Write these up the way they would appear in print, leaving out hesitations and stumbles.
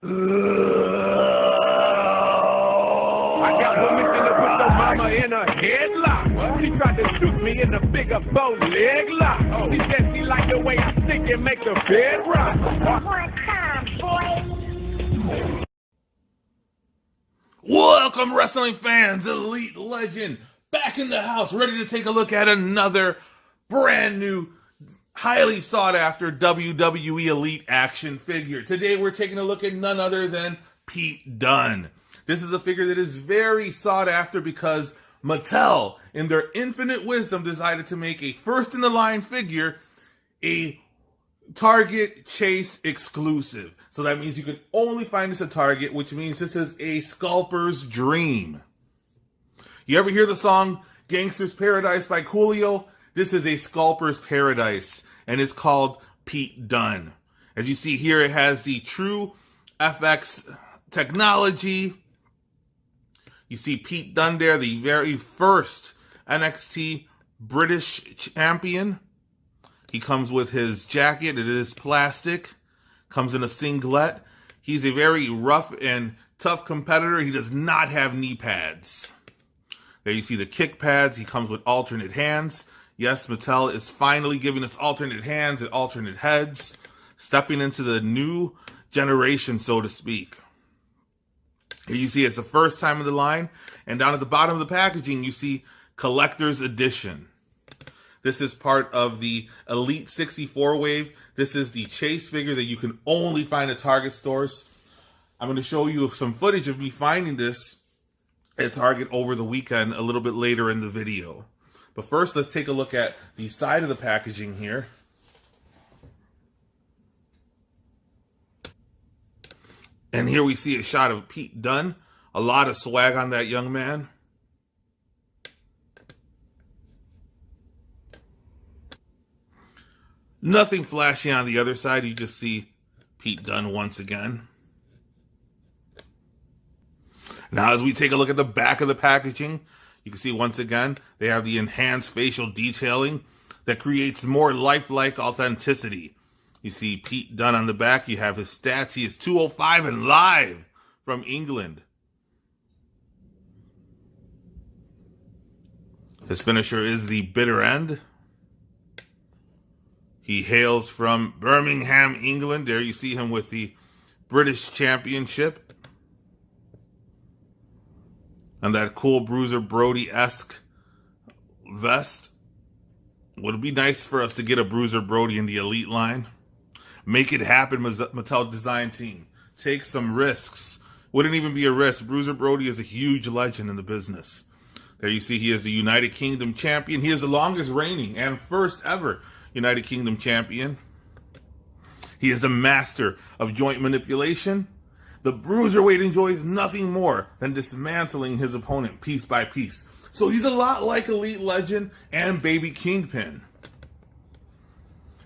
I got permission to put the mama in a headlock. She tried to shoot me in the bigger bow leg lock. She said she liked the way I stick and make the bed rock. One time, boy. Welcome, wrestling fans. Elite Legend back in the house, ready to take a look at another brand new, highly sought after WWE Elite action figure. Today we're taking a look at none other than Pete Dunne. This is a figure that is very sought after because Mattel, in their infinite wisdom, decided to make a first in the line figure a Target Chase exclusive. So that means you can only find this at Target, which means this is a scalper's dream. You ever hear the song Gangster's Paradise by Coolio? This is a scalper's paradise, and it's called Pete Dunne. As you see here, it has the true FX technology. You see Pete Dunne there, the very first NXT British champion. He comes with his jacket. It is plastic. Comes in a singlet. He's a very rough and tough competitor. He does not have knee pads. There you see the kick pads. He comes with alternate hands. Yes, Mattel is finally giving us alternate hands and alternate heads, stepping into the new generation, so to speak. Here you see it's the first time in the line, and down at the bottom of the packaging, you see Collector's Edition. This is part of the Elite 64 wave. This is the Chase figure that you can only find at Target stores. I'm going to show you some footage of me finding this at Target over the weekend a little bit later in the video. But first, let's take a look at the side of the packaging here. And here we see a shot of Pete Dunne. A lot of swag on that young man. Nothing flashy on the other side. You just see Pete Dunne once again. Now, as we take a look at the back of the packaging, you can see once again, they have the enhanced facial detailing that creates more lifelike authenticity. You see Pete Dunne on the back. You have his stats. He is 205 and live from England. His finisher is the bitter end. He hails from Birmingham, England. There you see him with the British Championship. And that cool Bruiser Brody-esque vest. Would it be nice for us to get a Bruiser Brody in the Elite line? Make it happen, Mattel design team. Take some risks. Wouldn't even be a risk. Bruiser Brody is a huge legend in the business. There you see he is the United Kingdom champion. He is the longest reigning and first ever United Kingdom champion. He is a master of joint manipulation. The Bruiser Weight enjoys nothing more than dismantling his opponent piece by piece. So he's a lot like Elite Legend and Baby Kingpin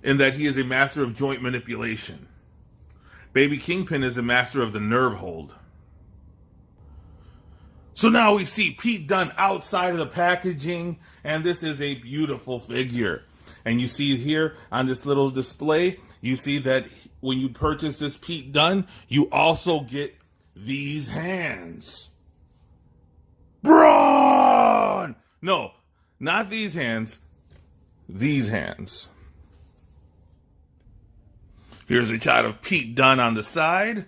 in that he is a master of joint manipulation. Baby Kingpin is a master of the nerve hold. So now we see Pete Dunne outside of the packaging, and this is a beautiful figure. And you see here on this little display, you see that when you purchase this Pete Dunne, you also get these hands. Braun! No, not these hands. These hands. Here's a shot of Pete Dunne on the side.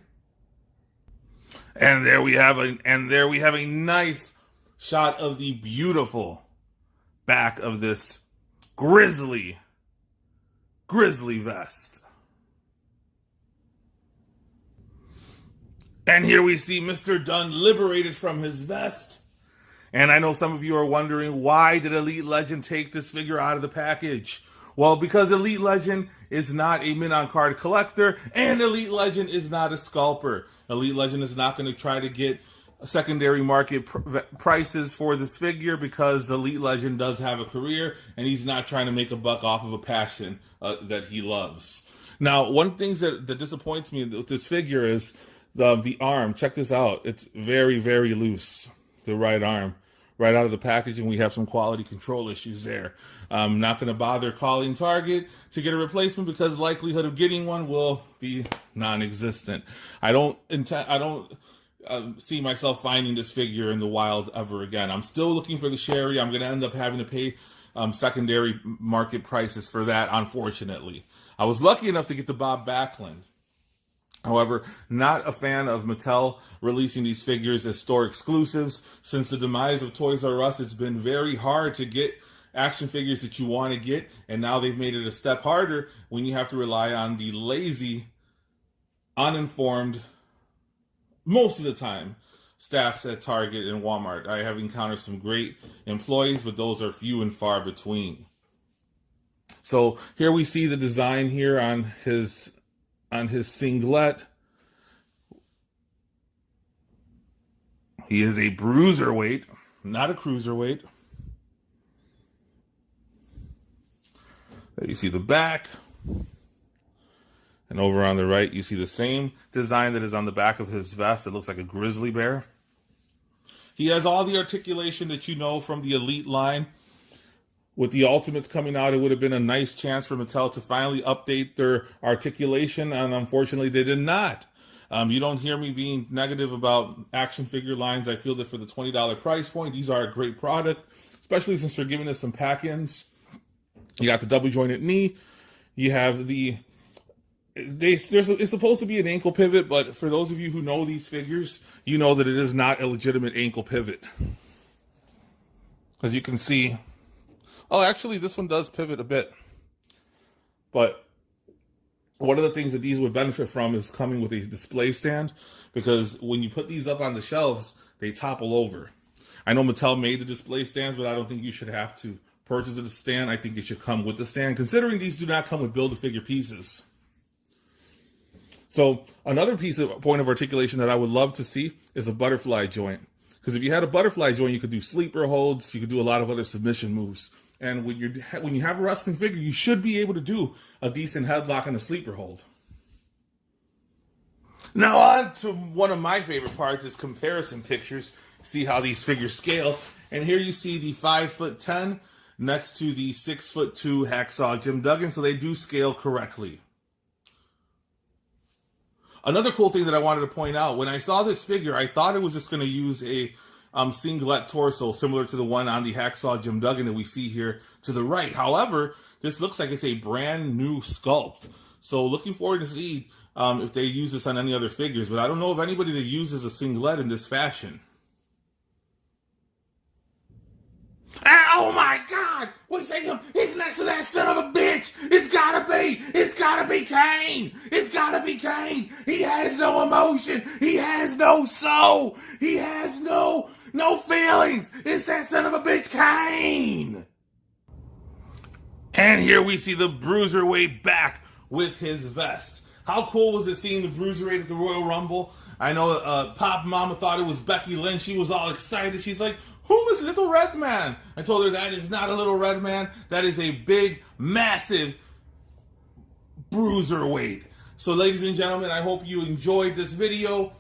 And there we have a nice shot of the beautiful back of this grizzly vest. And here we see Mr. Dunne liberated from his vest. And I know some of you are wondering, why did Elite Legend take this figure out of the package? Well, because Elite Legend is not a mint-on-card collector, and Elite Legend is not a scalper. Elite Legend is not going to try to get secondary market prices for this figure because Elite Legend does have a career, and he's not trying to make a buck off of a passion that he loves. Now, one thing that disappoints me with this figure is the arm. Check this out. It's very, very loose, the right arm. right out of the package, and we have some quality control issues there. I'm not going to bother calling Target to get a replacement because the likelihood of getting one will be non-existent. I don't see myself finding this figure in the wild ever again. I'm still looking for the Sherry. I'm going to end up having to pay secondary market prices for that, unfortunately. I was lucky enough to get the Bob Backlund. However, not a fan of Mattel releasing these figures as store exclusives. Since the demise of Toys R Us, it's been very hard to get action figures that you want to get, and now they've made it a step harder when you have to rely on the lazy, uninformed, most of the time, staffs at Target and Walmart. I have encountered some great employees, but those are few and far between. So here we see the design here on his singlet. He is a Bruiser Weight, not a Cruiserweight. There you see the back. And over on the right, you see the same design that is on the back of his vest. It looks like a grizzly bear. He has all the articulation that you know from the Elite line. With the Ultimates coming out, it would have been a nice chance for Mattel to finally update their articulation, and unfortunately, they did not. You don't hear me being negative about action figure lines. I feel that for the $20 price point, these are a great product, especially since they're giving us some pack-ins. You got the double jointed knee. You have it's supposed to be an ankle pivot, but for those of you who know these figures, you know that it is not a legitimate ankle pivot. As you can see, oh, actually, this one does pivot a bit. But one of the things that these would benefit from is coming with a display stand, because when you put these up on the shelves, they topple over. I know Mattel made the display stands, but I don't think you should have to purchase a stand. I think it should come with the stand, considering these do not come with Build-A-Figure pieces. So another point of articulation that I would love to see is a butterfly joint. Because if you had a butterfly joint, you could do sleeper holds, you could do a lot of other submission moves. And when you have a wrestling figure, you should be able to do a decent headlock and a sleeper hold. Now on to one of my favorite parts is comparison pictures. See how these figures scale. And here you see the 5'10" next to the 6'2" Hacksaw Jim Duggan, so they do scale correctly. Another cool thing that I wanted to point out, when I saw this figure, I thought it was just going to use a singlet torso similar to the one on the Hacksaw Jim Duggan that we see here to the right. However, this looks like it's a brand new sculpt. So looking forward to see if they use this on any other figures, but I don't know of anybody that uses a singlet in this fashion. Oh my God! What you say? He's next to that son of a bitch! It's gotta be Kane! It's gotta be Kane! He has no emotion! He has no soul! He has no feelings! It's that son of a bitch, Kane! And here we see the Bruiser Weight back with his vest. How cool was it seeing the Bruiser Weight at the Royal Rumble? I know Pop Mama thought it was Becky Lynch. She was all excited. She's like, who is Little Red Man? I told her that is not a Little Red Man. That is a big, massive Bruiser Weight. So ladies and gentlemen, I hope you enjoyed this video.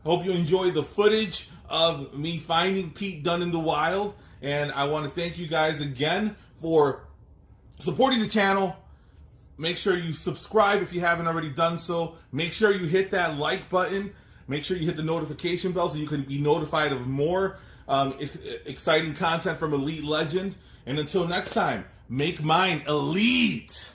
I hope you enjoyed the footage of me finding Pete Dunne in the wild. And I want to thank you guys again for supporting the channel. Make sure you subscribe if you haven't already done so. Make sure you hit that like button. Make sure you hit the notification bell so you can be notified of more exciting content from Elite Legend. And until next time, make mine elite.